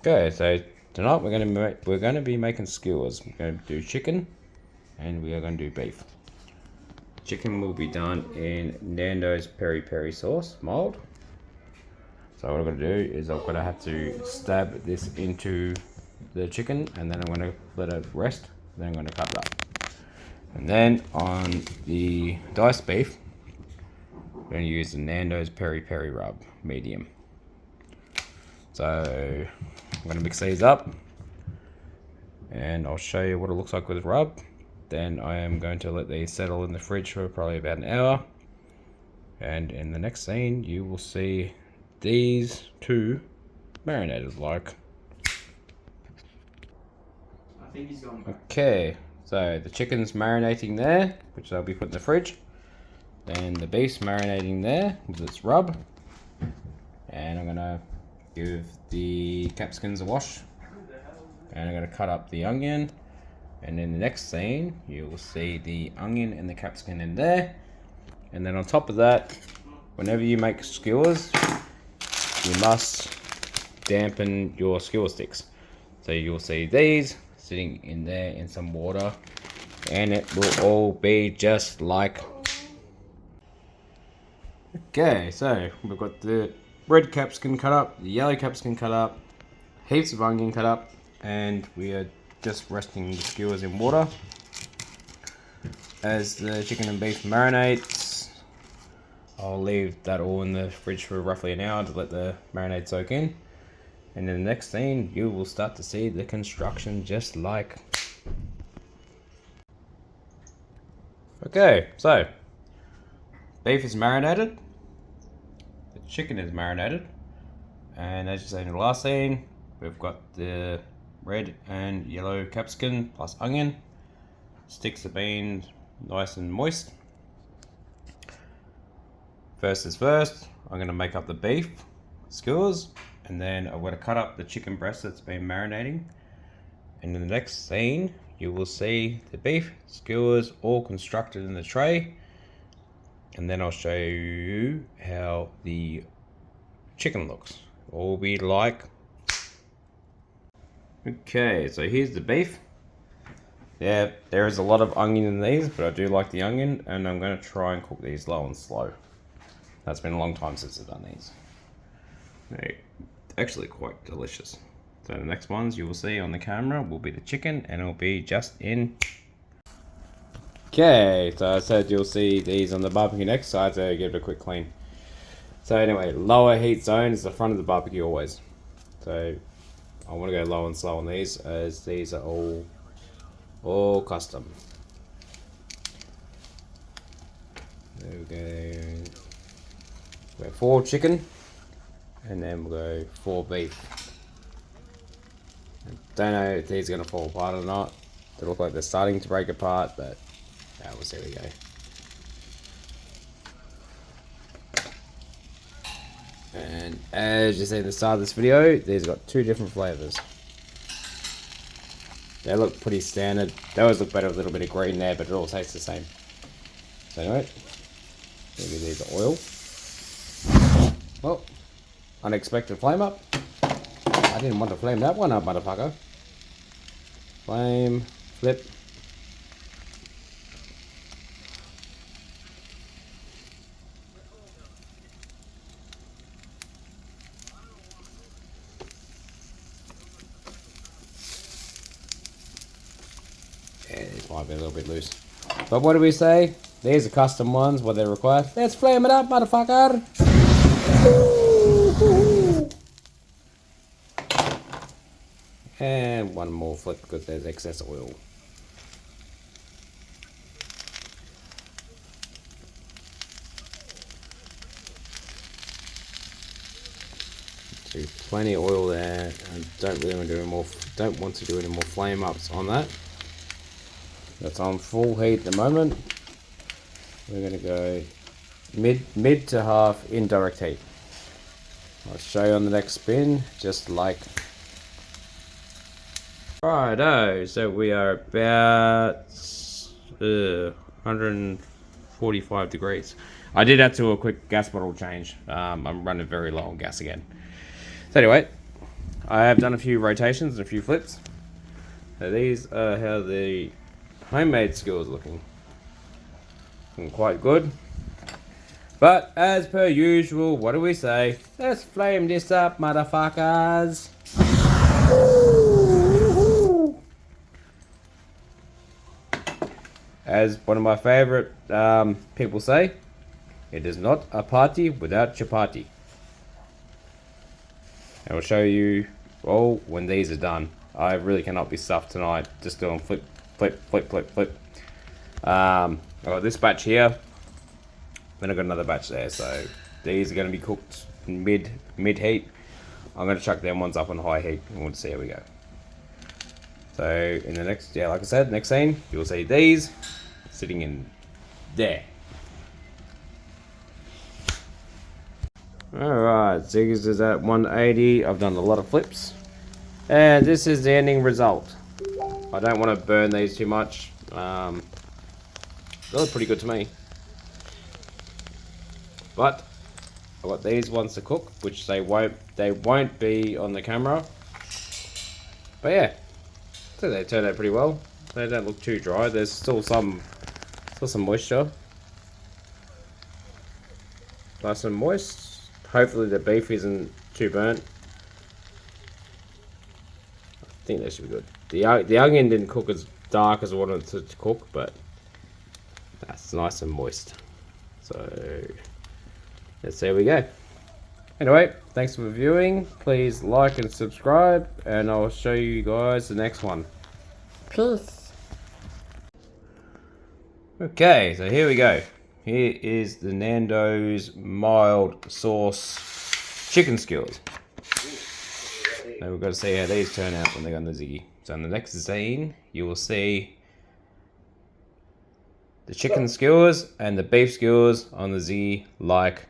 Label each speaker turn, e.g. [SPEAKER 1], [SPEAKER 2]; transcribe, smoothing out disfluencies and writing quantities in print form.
[SPEAKER 1] Okay, so tonight we're going to be making skewers. We're going to do chicken, and we are going to do beef. Chicken will be done in Nando's peri peri sauce mold. So what I'm going to do is I'm going to have to stab this into the chicken, and then I'm going to let it rest. Then I'm going to cut it up. And then on the diced beef, I'm going to use the Nando's peri peri rub medium. So I'm going to mix these up, and I'll show you what it looks like with rub. Then I am going to let these settle in the fridge for probably about an hour, and in the next scene you will see these two marinated like.
[SPEAKER 2] I think he's gone back.
[SPEAKER 1] Okay, so the chicken's marinating there, which I'll be put in the fridge. Then the beef's marinating there with its rub, and I'm gonna give the capsicums a wash, and I'm gonna cut up the onion. And in the next scene, you will see the onion and the capsicum in there. And then on top of that, whenever you make skewers, you must dampen your skewer sticks. So you'll see these sitting in there in some water, and it will all be just like. Okay, so we've got the red capsicum cut up, the yellow capsicum cut up, heaps of onion cut up, and we are just resting the skewers in water. As the chicken and beef marinates, I'll leave that all in the fridge for roughly an hour to let the marinade soak in. And in the next scene, you will start to see the construction just like. Okay, so beef is marinated, the chicken is marinated, and as you see in the last scene, we've got the red and yellow capsicum plus onion. Sticks have been nice and moist. First is first, I'm going to make up the beef skewers, and then I'm going to cut up the chicken breast that's been marinating. And in the next scene, you will see the beef skewers all constructed in the tray, and then I'll show you how the chicken looks. It will be like. Okay, so here's the beef. Yeah, there is a lot of onion in these, but I do like the onion, and I'm going to try and cook these low and slow. That's been a long time since I've done these. They're actually quite delicious. So the next ones you will see on the camera will be the chicken, and it'll be just in. Okay, so I said you'll see these on the barbecue next, so I had to give it a quick clean. So anyway, lower heat zone is the front of the barbecue always. So I want to go low and slow on these, as these are all custom. There we go. We'll go 4 chicken, and then we'll go 4 beef. I don't know if these are going to fall apart or not. They look like they're starting to break apart, but yeah, we'll see how we go. And as you see at the start of this video, these got 2 different flavors. They look pretty standard. They always look better with a little bit of green there, but it all tastes the same. So anyway, maybe these are oil. Well, unexpected flame up. I didn't want to flame that one up, motherfucker. Flame, flip. Yeah, these might be a little bit loose. But what do we say? These are custom ones, what they require. Let's flame it up, motherfucker! And one more flip because there's excess oil. So plenty of oil there. I don't really want to do any more. Don't want to do any more flame ups on that. That's on full heat at the moment. We're going to go mid to half indirect heat. I'll show you on the next spin, just like. Righto, so we are about 145 degrees. I did have to do a quick gas bottle change. I'm running very low on gas again. So anyway, I have done a few rotations and a few flips. So these are how the homemade skewers looking. Looking quite good. But as per usual, what do we say? Let's flame this up, motherfuckers. As one of my favorite people say, it is not a party without chapati. And I'll show you all when these are done. I really cannot be stuffed tonight just doing flip, flip, flip, flip, flip. I've got this batch here. Then I've got another batch there. So these are going to be cooked mid heat. I'm going to chuck them ones up on high heat and we'll see how we go. So in the next, like I said, next scene, you'll see these sitting in there. Alright, Ziggy's is at 180. I've done a lot of flips. And this is the ending result. I don't want to burn these too much. They look pretty good to me. But I've got these ones to cook, which they won't be on the camera. But yeah, I think they turned out pretty well. They don't look too dry. There's still some moisture. Nice and moist. Hopefully the beef isn't too burnt. I think they should be good. The onion didn't cook as dark as I wanted it to cook, but that's nice and moist. So let's see how we go. Anyway, thanks for viewing. Please like and subscribe, and I'll show you guys the next one. Peace. Okay, so here we go. Here is the Nando's mild sauce chicken skewers. Now we've got to see how these turn out when they go on the Ziggy. So in the next scene, you will see the chicken skewers and the beef skewers on the Ziggy like